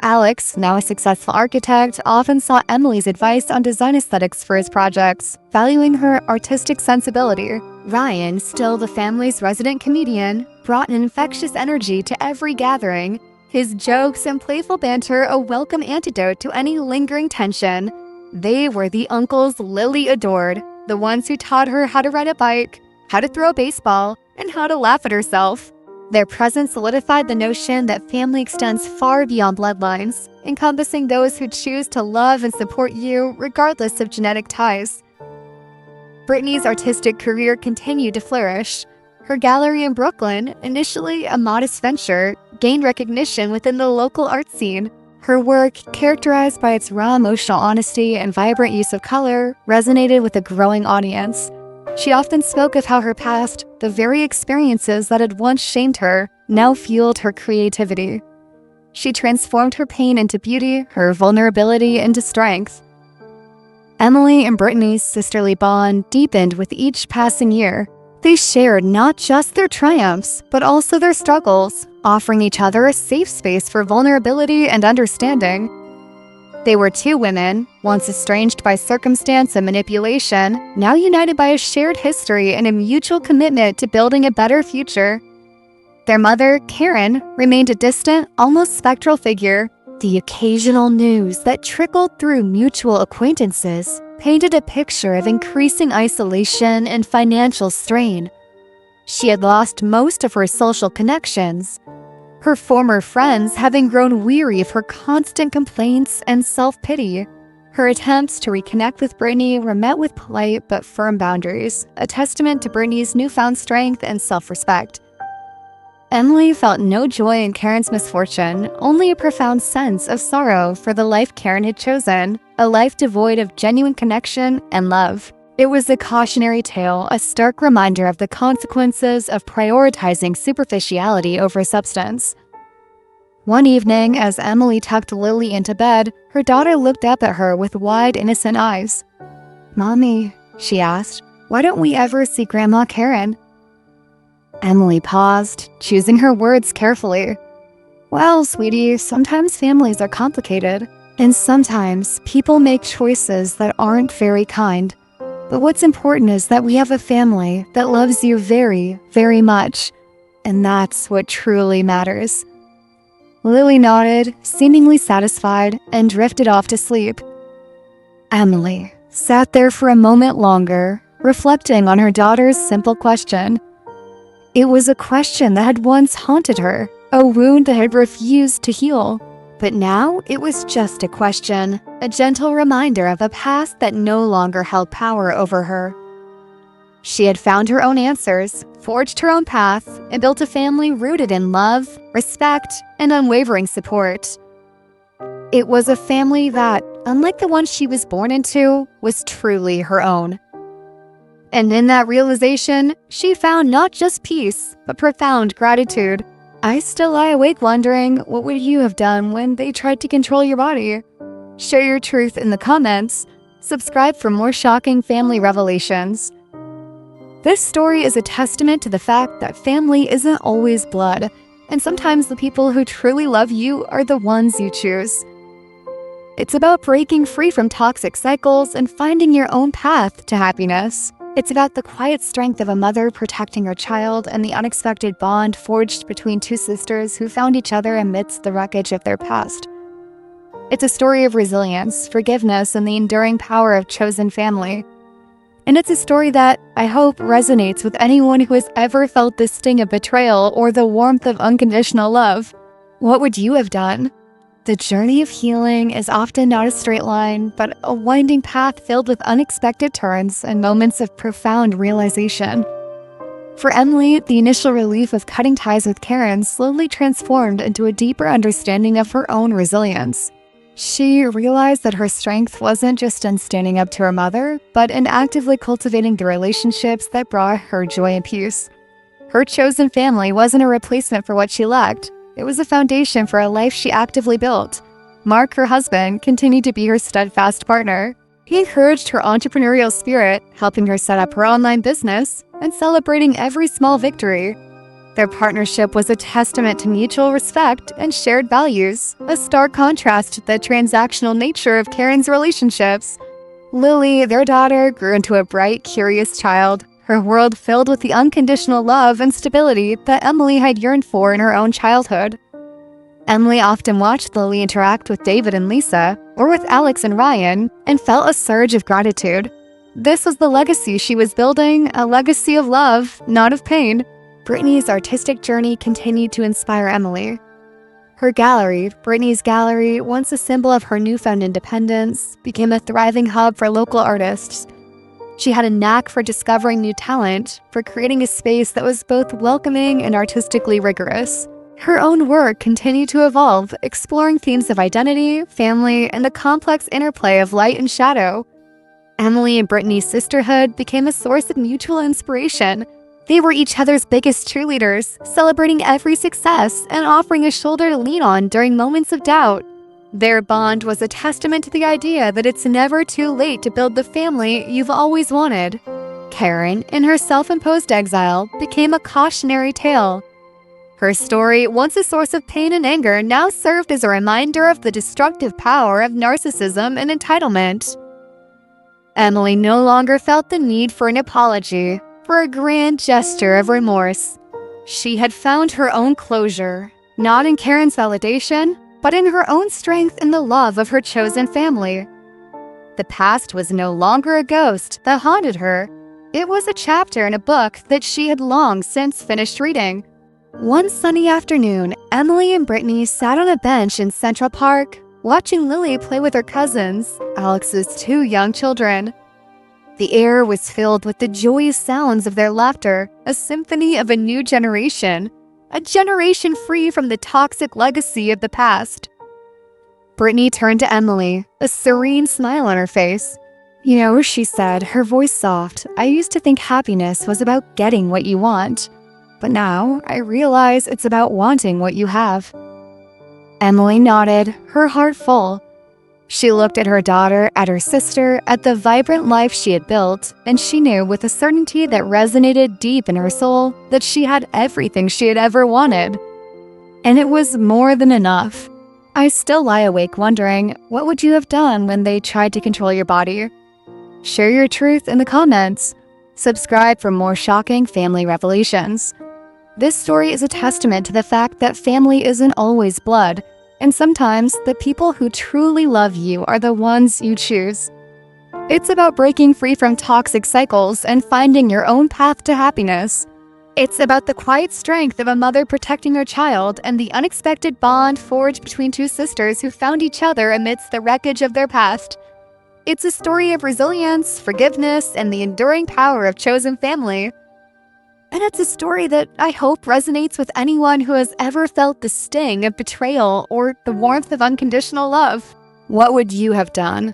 Alex, now a successful architect, often sought Emily's advice on design aesthetics for his projects, valuing her artistic sensibility. Ryan, still the family's resident comedian, brought an infectious energy to every gathering, his jokes and playful banter a welcome antidote to any lingering tension. They were the uncles Lily adored, the ones who taught her how to ride a bike, how to throw a baseball, and how to laugh at herself. Their presence solidified the notion that family extends far beyond bloodlines, encompassing those who choose to love and support you regardless of genetic ties. Brittany's artistic career continued to flourish. Her gallery in Brooklyn, initially a modest venture, gained recognition within the local art scene. Her work, characterized by its raw emotional honesty and vibrant use of color, resonated with a growing audience. She often spoke of how her past, the very experiences that had once shamed her, now fueled her creativity. She transformed her pain into beauty, her vulnerability into strength. Emily and Brittany's sisterly bond deepened with each passing year. They shared not just their triumphs, but also their struggles, offering each other a safe space for vulnerability and understanding. They were two women, once estranged by circumstance and manipulation, now united by a shared history and a mutual commitment to building a better future. Their mother, Karen, remained a distant, almost spectral figure. The occasional news that trickled through mutual acquaintances painted a picture of increasing isolation and financial strain. She had lost most of her social connections, her former friends having grown weary of her constant complaints and self-pity. Her attempts to reconnect with Brittany were met with polite but firm boundaries, a testament to Brittany's newfound strength and self-respect. Emily felt no joy in Karen's misfortune, only a profound sense of sorrow for the life Karen had chosen, a life devoid of genuine connection and love. It was a cautionary tale, a stark reminder of the consequences of prioritizing superficiality over substance. One evening, as Emily tucked Lily into bed, her daughter looked up at her with wide, innocent eyes. "Mommy," she asked, "why don't we ever see Grandma Karen?" Emily paused, choosing her words carefully. "Well, sweetie, sometimes families are complicated, and sometimes people make choices that aren't very kind. But what's important is that we have a family that loves you very, very much, and that's what truly matters." Lily nodded, seemingly satisfied, and drifted off to sleep. Emily sat there for a moment longer, reflecting on her daughter's simple question. It was a question that had once haunted her, a wound that had refused to heal. But now it was just a question, a gentle reminder of a past that no longer held power over her. She had found her own answers, forged her own path, and built a family rooted in love, respect, and unwavering support. It was a family that, unlike the one she was born into, was truly her own. And in that realization, she found not just peace, but profound gratitude. I still lie awake wondering, what would you have done when they tried to control your body? Share your truth in the comments. Subscribe for more shocking family revelations. This story is a testament to the fact that family isn't always blood, and sometimes the people who truly love you are the ones you choose. It's about breaking free from toxic cycles and finding your own path to happiness. It's about the quiet strength of a mother protecting her child and the unexpected bond forged between two sisters who found each other amidst the wreckage of their past. It's a story of resilience, forgiveness, and the enduring power of chosen family. And it's a story that, I hope, resonates with anyone who has ever felt the sting of betrayal or the warmth of unconditional love. What would you have done? The journey of healing is often not a straight line, but a winding path filled with unexpected turns and moments of profound realization. For Emily, the initial relief of cutting ties with Karen slowly transformed into a deeper understanding of her own resilience. She realized that her strength wasn't just in standing up to her mother, but in actively cultivating the relationships that brought her joy and peace. Her chosen family wasn't a replacement for what she lacked. It was a foundation for a life she actively built. Mark, her husband, continued to be her steadfast partner. He encouraged her entrepreneurial spirit, helping her set up her online business and celebrating every small victory. Their partnership was a testament to mutual respect and shared values, a stark contrast to the transactional nature of Karen's relationships. Lily, their daughter, grew into a bright, curious child, her world filled with the unconditional love and stability that Emily had yearned for in her own childhood. Emily often watched Lily interact with David and Lisa, or with Alex and Ryan, and felt a surge of gratitude. This was the legacy she was building, a legacy of love, not of pain. Brittany's artistic journey continued to inspire Emily. Her gallery, Brittany's Gallery, once a symbol of her newfound independence, became a thriving hub for local artists. She had a knack for discovering new talent, for creating a space that was both welcoming and artistically rigorous. Her own work continued to evolve, exploring themes of identity, family, and the complex interplay of light and shadow. Emily and Brittany's sisterhood became a source of mutual inspiration. They were each other's biggest cheerleaders, celebrating every success and offering a shoulder to lean on during moments of doubt. Their bond was a testament to the idea that it's never too late to build the family you've always wanted. Karen, in her self-imposed exile, became a cautionary tale. Her story, once a source of pain and anger, now served as a reminder of the destructive power of narcissism and entitlement. Emily no longer felt the need for an apology, for a grand gesture of remorse. She had found her own closure, not in Karen's validation, but in her own strength and the love of her chosen family. The past was no longer a ghost that haunted her. It was a chapter in a book that she had long since finished reading. One sunny afternoon, Emily and Brittany sat on a bench in Central Park, watching Lily play with her cousins, Alex's two young children. The air was filled with the joyous sounds of their laughter, a symphony of a new generation, a generation free from the toxic legacy of the past. Brittany turned to Emily, a serene smile on her face. "You know," she said, her voice soft, "I used to think happiness was about getting what you want. But now, I realize it's about wanting what you have." Emily nodded, her heart full. She looked at her daughter, at her sister, at the vibrant life she had built, and she knew with a certainty that resonated deep in her soul that she had everything she had ever wanted. And it was more than enough. I still lie awake wondering, what would you have done when they tried to control your body? Share your truth in the comments. Subscribe for more shocking family revelations. This story is a testament to the fact that family isn't always blood, and sometimes the people who truly love you are the ones you choose. It's about breaking free from toxic cycles and finding your own path to happiness. It's about the quiet strength of a mother protecting her child and the unexpected bond forged between two sisters who found each other amidst the wreckage of their past. It's a story of resilience, forgiveness, and the enduring power of chosen family. And it's a story that I hope resonates with anyone who has ever felt the sting of betrayal or the warmth of unconditional love. What would you have done?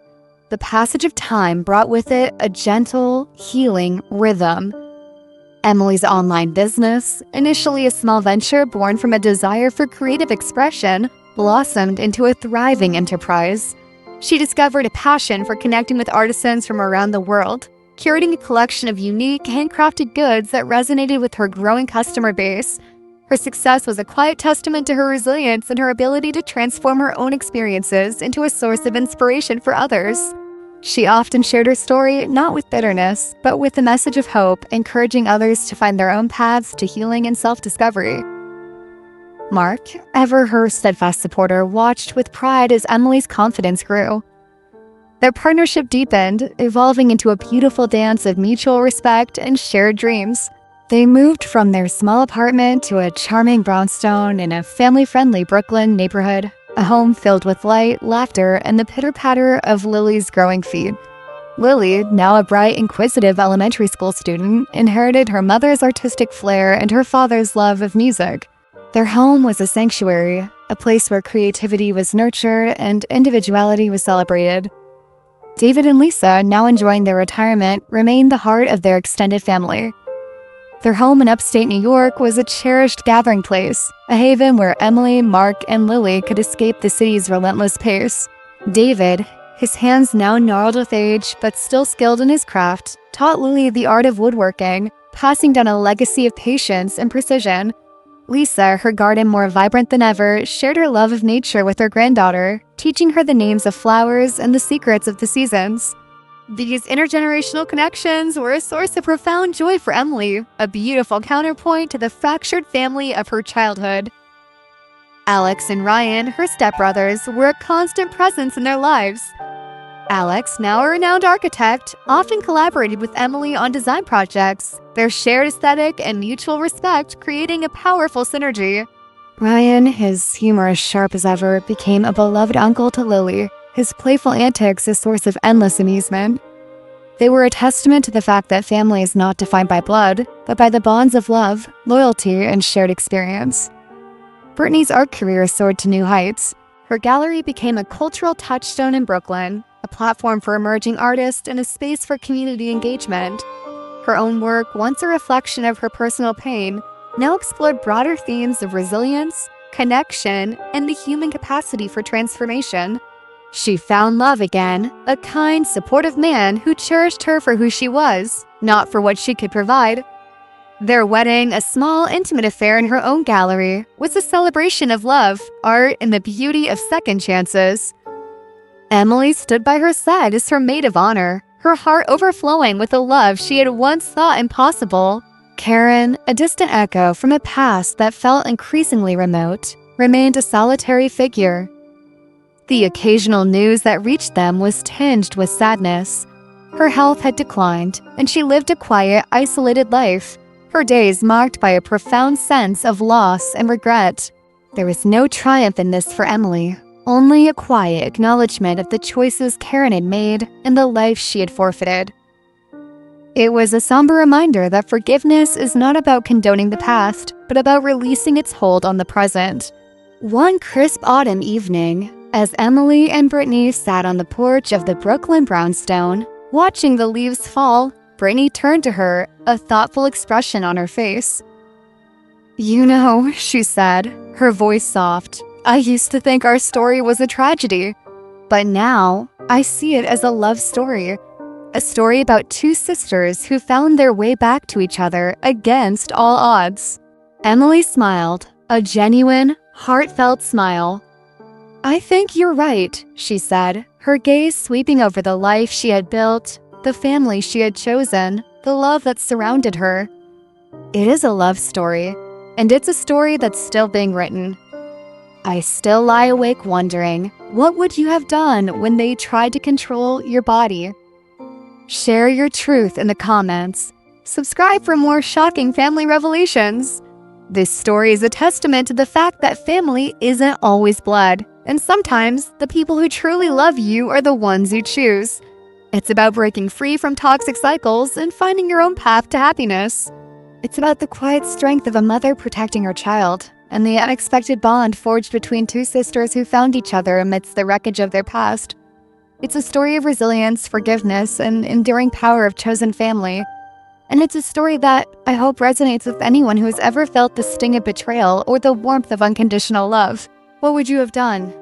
The passage of time brought with it a gentle, healing rhythm. Emily's online business, initially a small venture born from a desire for creative expression, blossomed into a thriving enterprise. She discovered a passion for connecting with artisans from around the world, curating a collection of unique, handcrafted goods that resonated with her growing customer base. Her success was a quiet testament to her resilience and her ability to transform her own experiences into a source of inspiration for others. She often shared her story not with bitterness, but with a message of hope, encouraging others to find their own paths to healing and self-discovery. Mark, ever her steadfast supporter, watched with pride as Emily's confidence grew. Their partnership deepened, evolving into a beautiful dance of mutual respect and shared dreams. They moved from their small apartment to a charming brownstone in a family-friendly Brooklyn neighborhood, a home filled with light, laughter, and the pitter-patter of Lily's growing feet. Lily, now a bright, inquisitive elementary school student, inherited her mother's artistic flair and her father's love of music. Their home was a sanctuary, a place where creativity was nurtured and individuality was celebrated. David and Lisa, now enjoying their retirement, remained the heart of their extended family. Their home in upstate New York was a cherished gathering place, a haven where Emily, Mark, and Lily could escape the city's relentless pace. David, his hands now gnarled with age but still skilled in his craft, taught Lily the art of woodworking, passing down a legacy of patience and precision. Lisa, her garden more vibrant than ever, shared her love of nature with her granddaughter, teaching her the names of flowers and the secrets of the seasons. These intergenerational connections were a source of profound joy for Emily, a beautiful counterpoint to the fractured family of her childhood. Alex and Ryan, her stepbrothers, were a constant presence in their lives. Alex, now a renowned architect, often collaborated with Emily on design projects, their shared aesthetic and mutual respect creating a powerful synergy. Ryan, his humor as sharp as ever, became a beloved uncle to Lily, his playful antics a source of endless amusement. They were a testament to the fact that family is not defined by blood, but by the bonds of love, loyalty, and shared experience. Brittany's art career soared to new heights. Her gallery became a cultural touchstone in Brooklyn, a platform for emerging artists and a space for community engagement. Her own work, once a reflection of her personal pain, now explored broader themes of resilience, connection, and the human capacity for transformation. She found love again, a kind, supportive man who cherished her for who she was, not for what she could provide. Their wedding, a small, intimate affair in her own gallery, was a celebration of love, art, and the beauty of second chances. Emily stood by her side as her maid of honor, her heart overflowing with a love she had once thought impossible. Karen, a distant echo from a past that felt increasingly remote, remained a solitary figure. The occasional news that reached them was tinged with sadness. Her health had declined, and she lived a quiet, isolated life, her days marked by a profound sense of loss and regret. There was no triumph in this for Emily, only a quiet acknowledgement of the choices Karen had made and the life she had forfeited. It was a somber reminder that forgiveness is not about condoning the past, but about releasing its hold on the present. One crisp autumn evening, as Emily and Brittany sat on the porch of the Brooklyn brownstone, watching the leaves fall, Brittany turned to her, a thoughtful expression on her face. "You know," she said, her voice soft, "I used to think our story was a tragedy, but now I see it as a love story. A story about two sisters who found their way back to each other against all odds." Emily smiled, a genuine, heartfelt smile. "I think you're right," she said, her gaze sweeping over the life she had built, the family she had chosen, the love that surrounded her. It is a love story, and it's a story that's still being written. I still lie awake wondering, what would you have done when they tried to control your body? Share your truth in the comments. Subscribe for more shocking family revelations. This story is a testament to the fact that family isn't always blood, and sometimes the people who truly love you are the ones you choose. It's about breaking free from toxic cycles and finding your own path to happiness. It's about the quiet strength of a mother protecting her child, and the unexpected bond forged between two sisters who found each other amidst the wreckage of their past. It's a story of resilience, forgiveness, and enduring power of chosen family. And it's a story that I hope resonates with anyone who has ever felt the sting of betrayal or the warmth of unconditional love. What would you have done?